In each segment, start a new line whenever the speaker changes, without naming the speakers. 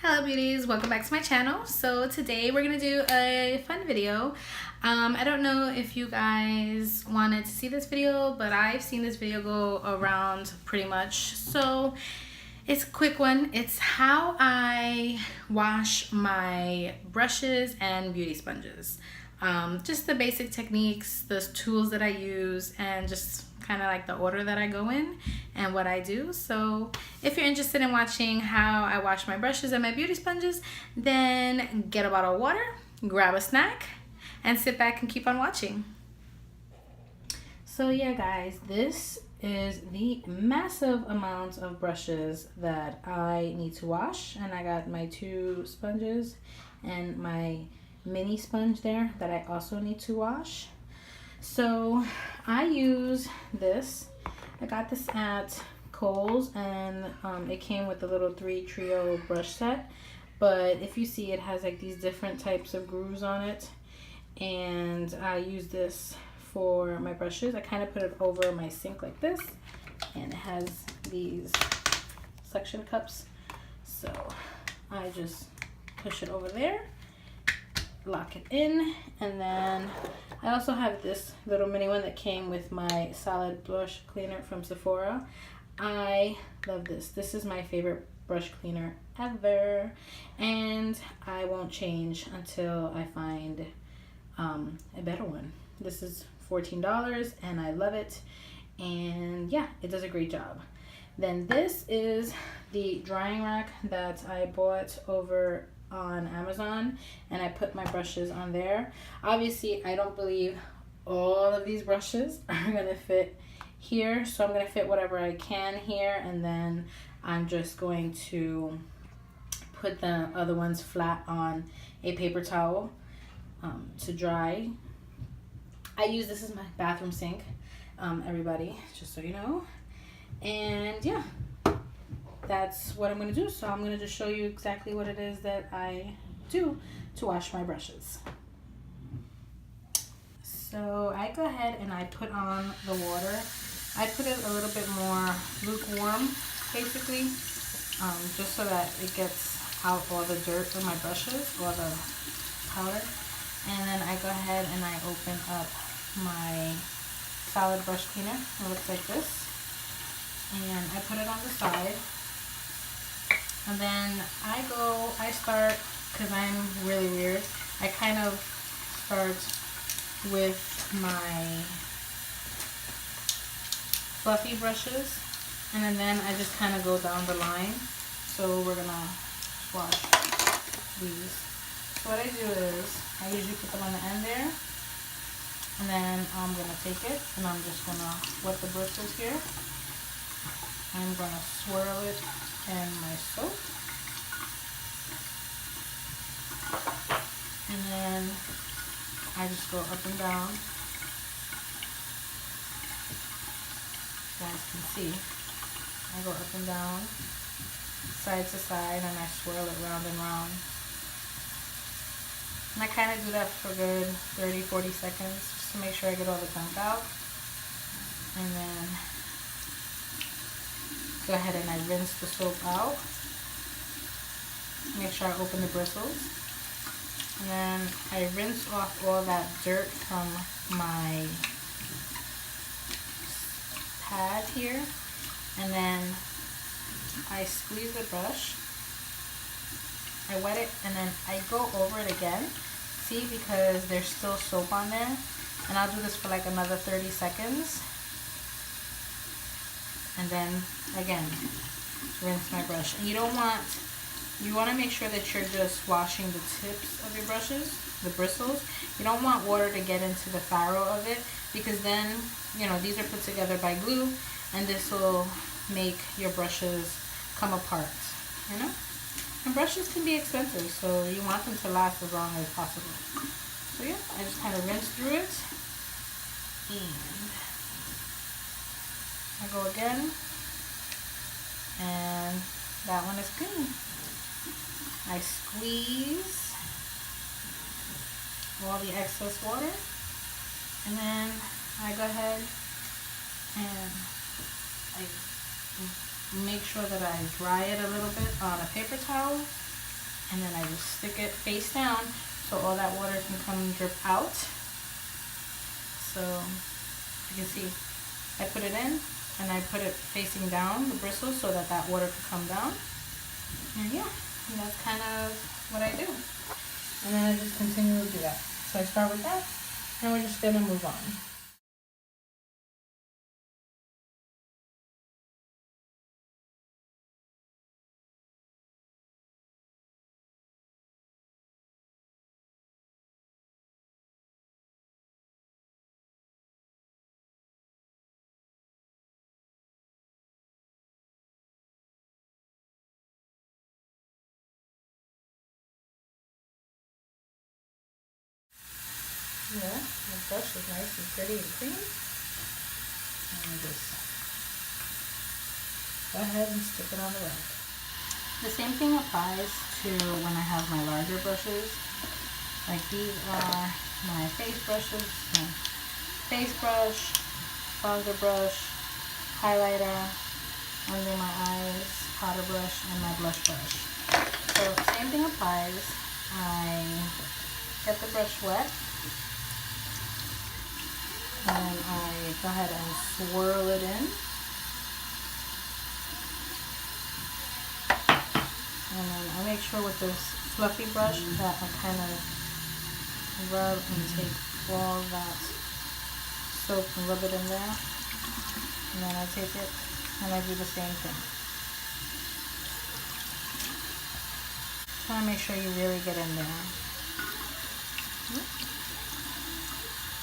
Hello beauties, welcome back to my channel. So today we're gonna do a fun video. I don't know if you guys wanted to see this video, but I've seen this video go around pretty much. So it's a quick one. It's how I wash my brushes and beauty sponges. Just the basic techniques, the tools that I use, and just kind of like the order that I go in and what I do. So if you're interested in watching how I wash my brushes and my beauty sponges, then get a bottle of water, grab a snack, and sit back and keep on watching. So yeah guys, this is the massive amount of brushes that I need to wash, and I got my 2 sponges and my mini sponge there that I also need to wash. So I use this. I got this at Kohl's, and it came with a little 3 trio brush set. But if you see, it has like these different types of grooves on it, and I use this for my brushes. I kind of put it over my sink like this, and it has these suction cups. So I just push it over there, lock it in, and then I also have this little mini one that came with my solid brush cleaner from Sephora. I love this. This is my favorite brush cleaner ever, and I won't change until I find a better one. This is $14 and I love it, and yeah, it does a great job. Then this is the drying rack that I bought over on Amazon, and I put my brushes on there. Obviously I don't believe all of these brushes are gonna fit here, so I'm gonna fit whatever I can here, and then I'm just going to put the other ones flat on a paper towel to dry. I use this as my bathroom sink, everybody, just so you know. And yeah, that's what I'm going to do. So I'm going to just show you exactly what it is that I do to wash my brushes. So I go ahead and I put on the water. I put it a little bit more lukewarm, basically, just so that it gets out all the dirt in my brushes, all the powder. And then I go ahead and I open up my solid brush cleaner. It looks like this. And I put it on the side. And then I start, because I'm really weird, I kind of start with my fluffy brushes, and then I just kind of go down the line. So we're gonna wash these. So what I do is, I usually put them on the end there, and then I'm gonna take it, and I'm just gonna wet the bristles here. I'm gonna swirl it in my soap, and then I just go up and down. You guys can see I go up and down, side to side, and I swirl it round and round. And I kind of do that for a good 30-40 seconds just to make sure I get all the gunk out. And then go ahead and I rinse the soap out. Make sure I open the bristles. And then I rinse off all that dirt from my pad here. And then I squeeze the brush. I wet it, and then I go over it again. See, because there's still soap on there. And I'll do this for like another 30 seconds. And then again, rinse my brush. And you want to make sure that you're just washing the tips of your brushes, the bristles. You don't want water to get into the farrow of it, because then, you know, these are put together by glue, and this will make your brushes come apart, you know? And brushes can be expensive, so you want them to last as long as possible. So yeah, I just kind of rinse through it, and I go again, and that one is clean. I squeeze all the excess water, and then I go ahead and I make sure that I dry it a little bit on a paper towel, And then I just stick it face down so all that water can come drip out. So you can see I put it in and I put it facing down the bristles so that that water can come down. And yeah, and that's kind of what I do. And then I just continue to do that. So I start with that and we're just gonna move on. Yeah, the brush is nice and pretty and clean. And just go ahead and stick it on the rack. The same thing applies to when I have my larger brushes. Like these are my face brushes, my face brush, bronzer brush, highlighter, under my eyes, powder brush, and my blush brush. So same thing applies. I get the brush wet. And I go ahead and swirl it in. And then I make sure with this fluffy brush that I kind of rub and take all that soap and rub it in there. And then I take it and I do the same thing. Try to make sure you really get in there.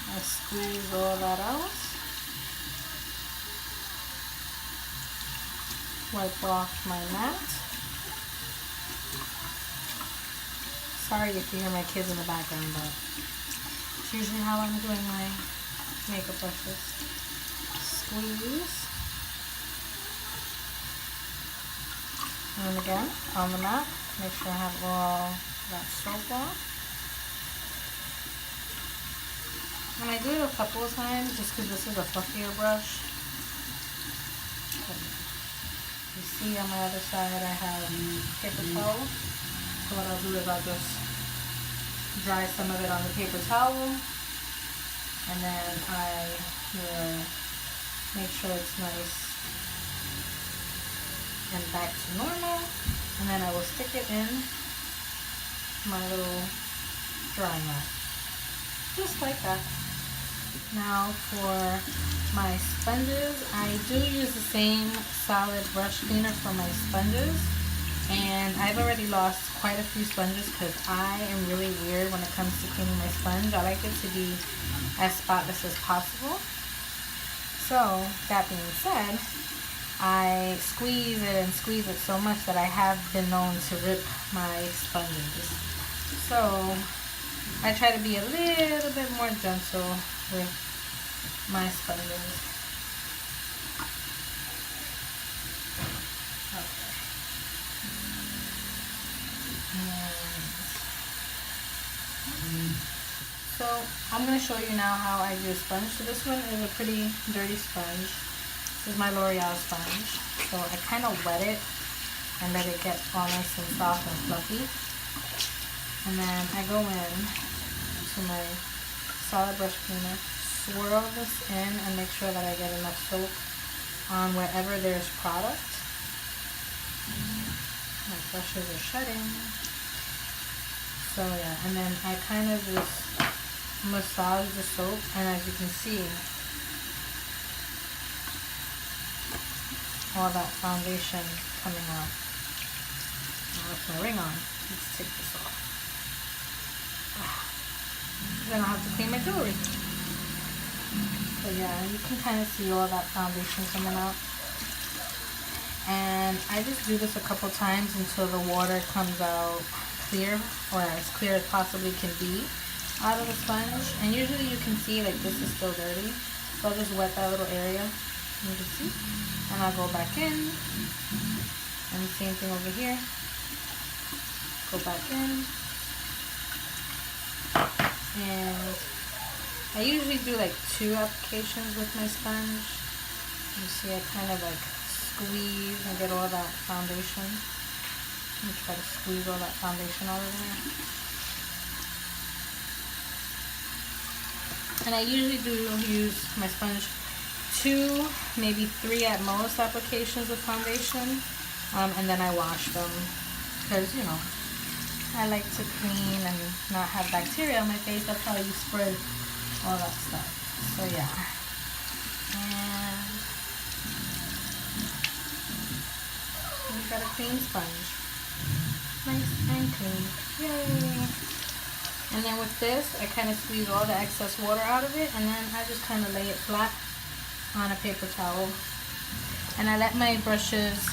I squeeze all that out. Wipe off my mat. Sorry if you hear my kids in the background, but it's usually how I'm doing my makeup brushes. Squeeze. And again, on the mat, make sure I have all that soap off. And I do it a couple of times just because this is a fluffier brush. You see on my other side I have paper towel. So what I'll do is I'll just dry some of it on the paper towel. And then I will make sure it's nice and back to normal. And then I will stick it in my little drying mat. Just like that. Now for my sponges, I do use the same solid brush cleaner for my sponges, and I've already lost quite a few sponges because I am really weird when it comes to cleaning my sponge. I like it to be as spotless as possible. So that being said, I squeeze it and squeeze it so much that I have been known to rip my sponges. So I try to be a little bit more gentle with my sponges. Okay. So I'm going to show you now how I do a sponge. So this one is a pretty dirty sponge. This is my L'Oreal sponge. So I kind of wet it and let it get all nice and soft and fluffy. And then I go in to my solid brush cleaner, swirl this in and make sure that I get enough soap on wherever there's product. My brushes are shutting. So yeah, and then I kind of just massage the soap, and as you can see, all that foundation coming out. Now with my ring on, let's take this off. Then I'll have to clean my jewelry. But yeah, you can kind of see all that foundation coming out. And I just do this a couple times until the water comes out clear, or as clear as possibly can be out of the sponge. And usually you can see like this is still dirty. So I'll just wet that little area. You can see. And I'll go back in. And the same thing over here. Go back in. And I usually do like 2 applications with my sponge. You see I kind of like squeeze and get all that foundation. I'm gonna try to squeeze all that foundation out of there. And I usually do use my sponge 2, maybe 3 at most applications of foundation. And then I wash them because, you know, I like to clean and not have bacteria on my face. That's how you spread all that stuff. So yeah. And we've got a clean sponge. Nice and clean. Yay! And then with this, I kind of squeeze all the excess water out of it, and then I just kind of lay it flat on a paper towel. And I let my brushes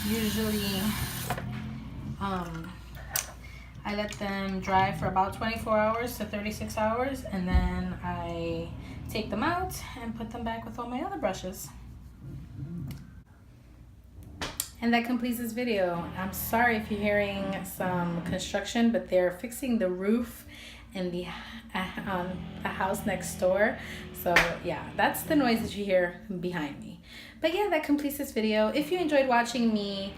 usually, I let them dry for about 24 hours to 36 hours, and then I take them out and put them back with all my other brushes. And that completes this video. I'm sorry if you're hearing some construction, but they're fixing the roof in the house next door. So yeah, that's the noise that you hear behind me. But yeah, that completes this video. If you enjoyed watching me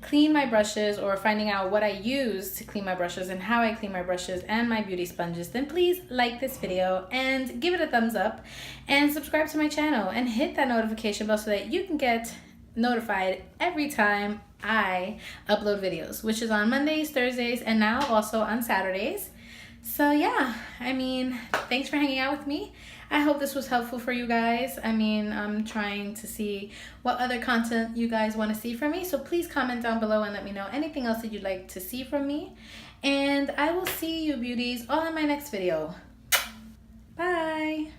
clean my brushes or finding out what I use to clean my brushes and how I clean my brushes and my beauty sponges, then please like this video and give it a thumbs up and subscribe to my channel and hit that notification bell so that you can get notified every time I upload videos, which is on Mondays, Thursdays, and now also on Saturdays. So yeah, I mean, thanks for hanging out with me. I hope this was helpful for you guys. I mean, I'm trying to see what other content you guys want to see from me, so please comment down below and let me know anything else that you'd like to see from me. And I will see you beauties all in my next video. Bye.